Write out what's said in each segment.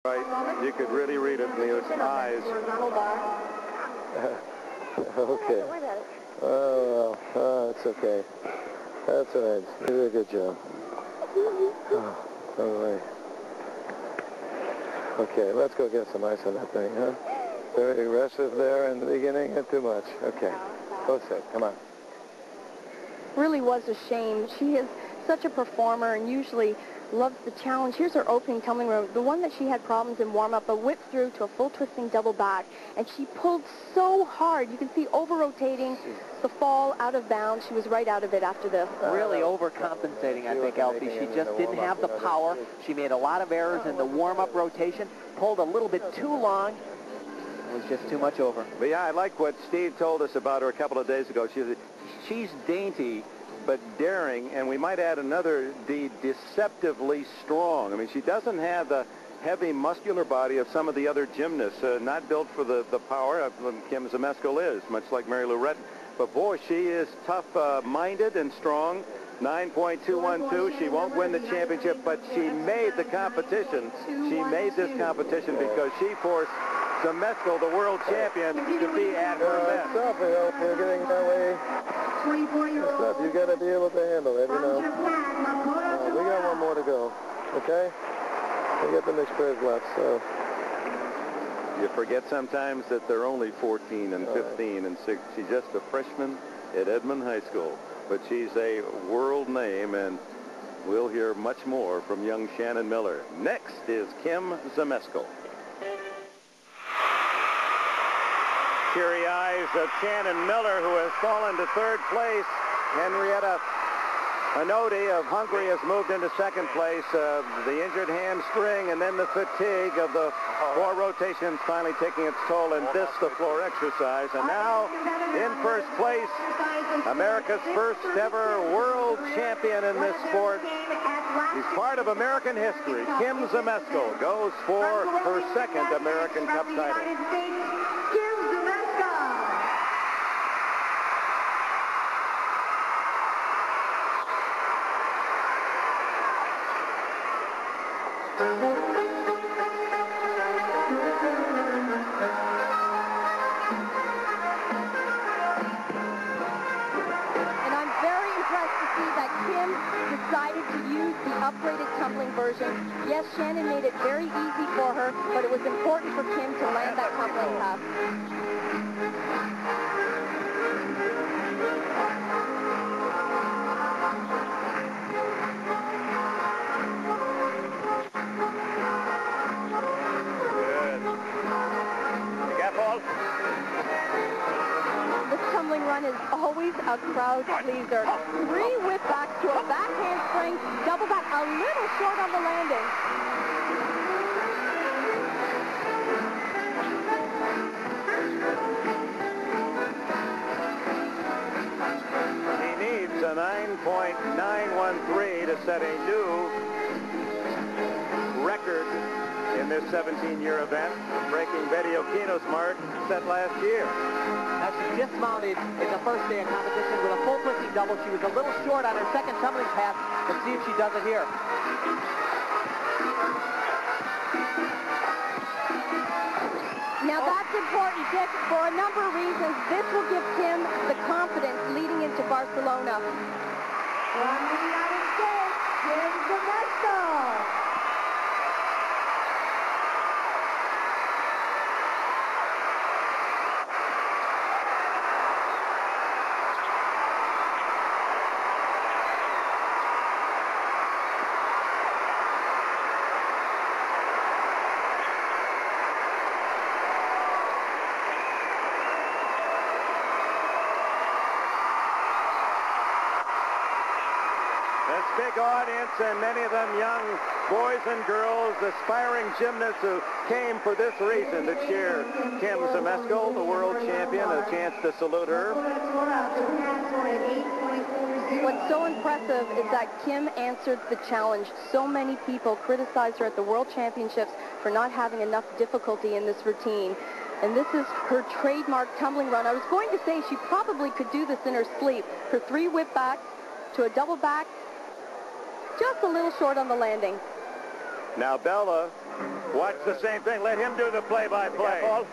Right, you could really read it in his eyes. Okay. Oh, well, it's okay. That's all right. You did a good job. All right. Okay, let's go get some ice on that thing, huh? Very aggressive there in the beginning, and too much. Okay, go sit. Come on. Really was a shame. She is such a performer and usually loves the challenge. Here's her opening tumbling row, the one that she had problems in warm-up, but whipped through to a full twisting double back, and she pulled so hard. You can see over-rotating the fall out of bounds. She was right out of it after the... Really overcompensating, I think, Elsie. She just didn't have the power. She made a lot of errors in the warm-up rotation, pulled a little bit too long. It was just too much over. But yeah, I like what Steve told us about her a couple of days ago. She's dainty, but daring, and we might add another D, deceptively strong. I mean, she doesn't have the heavy muscular body of some of the other gymnasts, not built for the power Kim Zmeskal is, much like Mary Lou Retton. But boy, she is tough-minded and strong. 9.212. She won't win the championship, but she made the competition. She made this competition because she forced Zmeskal, the world champion, to be at her best. Stop it, you're getting that way. Stuff you got to be able to handle it, you know. We got one more to go, okay? We got the mixed pairs left, so. You forget sometimes that they're only 14 and 15 and 6. She's just a freshman at Edmond High School, but she's a world name, and we'll hear much more from young Shannon Miller. Next is Kim Zmeskal. Teary eyes of Shannon Miller, who has fallen to third place. Henrietta Anodi of Hungary has moved into second place. The injured hamstring and then the fatigue of the floor rotations finally taking its toll in this, the floor exercise. And now in first place, America's first ever world champion in this sport. He's part of American history. Kim Zmeskal goes for her second American Cup title. Decided to use the upgraded tumbling version. Yes, Shannon made it very easy for her, but it was important for Kim to land that tumbling cup. Good. Careful. This tumbling run is always a crowd pleaser. 3 whip backs to a back handspring, double back, a little short on the landing. He needs a 9.913 to set a new record in this 17-year event, breaking Betty Okino's mark set last year. Now, she dismounted in the first day of competition with a full twisting double. She was a little short on her second tumbling pass. Let's see if she does it here. Now that's important, Dick, for a number of reasons. This will give Kim the confidence leading into Barcelona. From the United States, Kim Zmeskal. Big audience, and many of them young boys and girls, aspiring gymnasts who came for this reason to cheer Kim Zmeskal, the world champion, a chance to salute her. What's so impressive is that Kim answered the challenge. So many people criticized her at the World Championships for not having enough difficulty in this routine. And this is her trademark tumbling run. I was going to say she probably could do this in her sleep. Her 3 whip backs to a double back, just a little short on the landing. Now Bella Watch the same thing. Let him do the play-by-play.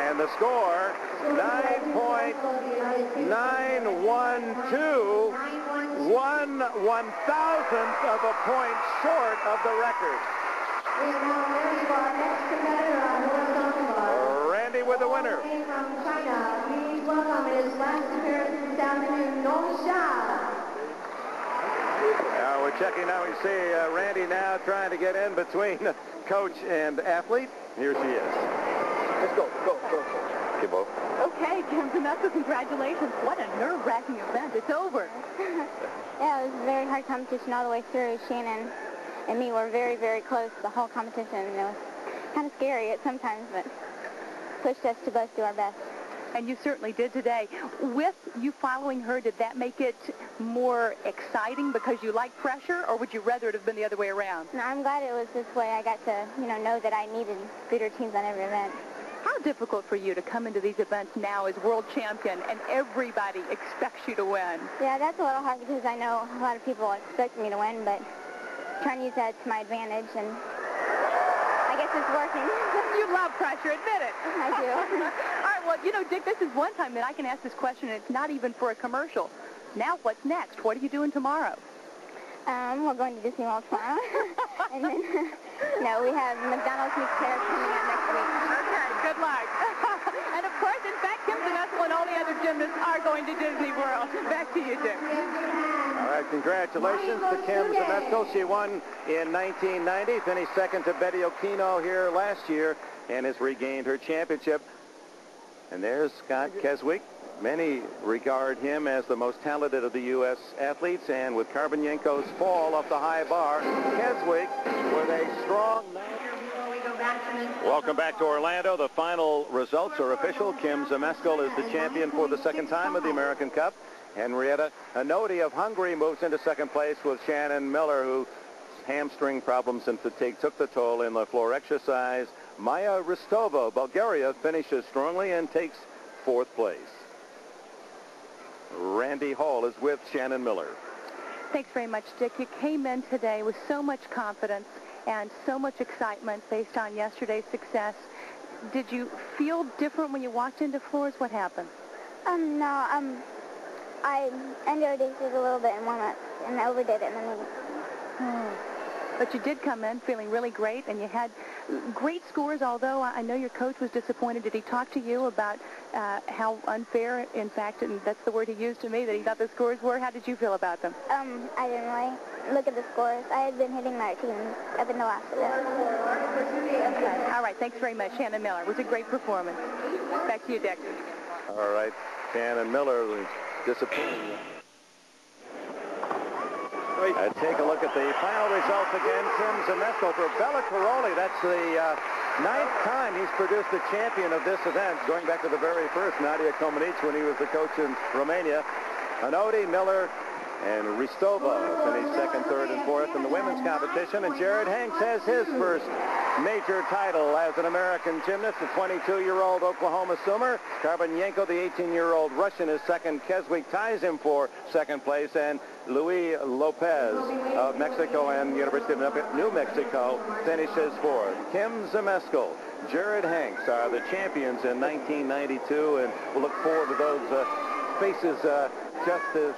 And the score, 9.912, 1/1000th of a point short of the record. Randy with the winner. From China, please welcome his last appearance this afternoon, Nong Sha. Now we're checking out. We see Randy now trying to get in between coach and athlete. Here she is. Let's go. Kimbo. Okay, Kim Zmesko, congratulations. What a nerve-wracking event. It's over. Yeah, it was a very hard competition all the way through. Shannon and me were very, very close the whole competition. And it was kind of scary at sometimes, but pushed us to both do our best. And you certainly did today. With you following her, did that make it more exciting because you like pressure, or would you rather it have been the other way around? No, I'm glad it was this way. I got to, know that I needed good routines on every event. How difficult for you to come into these events now as world champion and everybody expects you to win? Yeah, that's a little hard because I know a lot of people expect me to win, but trying to use that to my advantage, and I guess it's working. You love pressure, admit it. I do. All right, well, Dick, this is one time that I can ask this question, and it's not even for a commercial. Now, what's next? What are you doing tomorrow? We're going to Disney World tomorrow. And then, we have McDonald's mixed pears coming out next week. Okay, good luck. And, of course, in fact, Kim Zmesko and all the other gymnasts are going to Disney World. Back to you, Dick. All right, congratulations to Kim Zmesko. She won in 1990, finished second to Betty Okino here last year, and has regained her championship. And there's Scott Keswick. Many regard him as the most talented of the U.S. athletes, and with Karbanyenko's fall off the high bar, Keswick with a strong... Welcome back to Orlando. The final results are official. Kim Zmesko is the champion for the second time of the American Cup. Henrietta Hanodi of Hungary moves into second place with Shannon Miller, whose hamstring problems and fatigue took the toll in the floor exercise. Maya Ristova, Bulgaria, finishes strongly and takes fourth place. Randy Hall is with Shannon Miller. Thanks very much, Dick. You came in today with so much confidence and so much excitement based on yesterday's success. Did you feel different when you walked into floors? What happened? No, I underdid it a little bit in warm-up and overdid it in the meet. But you did come in feeling really great, and you had great scores, although I know your coach was disappointed. Did he talk to you about how unfair, in fact, and that's the word he used to me, that he thought the scores were? How did you feel about them? I didn't really look at the scores. I had been hitting my routines up in the last event. Okay. All right, thanks very much, Shannon Miller. It was a great performance. Back to you, Dick. All right, Shannon Miller was disappointed. Take a look at the final results again. Kim Zmesko for Bela Karolyi. That's the 9th time he's produced a champion of this event, going back to the very first, Nadia Comaneci, when he was the coach in Romania. Hanodi, Miller, and Ristova finished second, third, and fourth in the women's competition. And Jared Hanks has his first major title as an American gymnast. The 22-year-old Oklahoma swimmer. Karbanyenko, the 18-year-old Russian, is second. Keswick ties him for second place. And Luis Lopez of Mexico and University of New Mexico finishes fourth. Kim Zmesko, Jared Hanks are the champions in 1992, and we'll look forward to those faces just as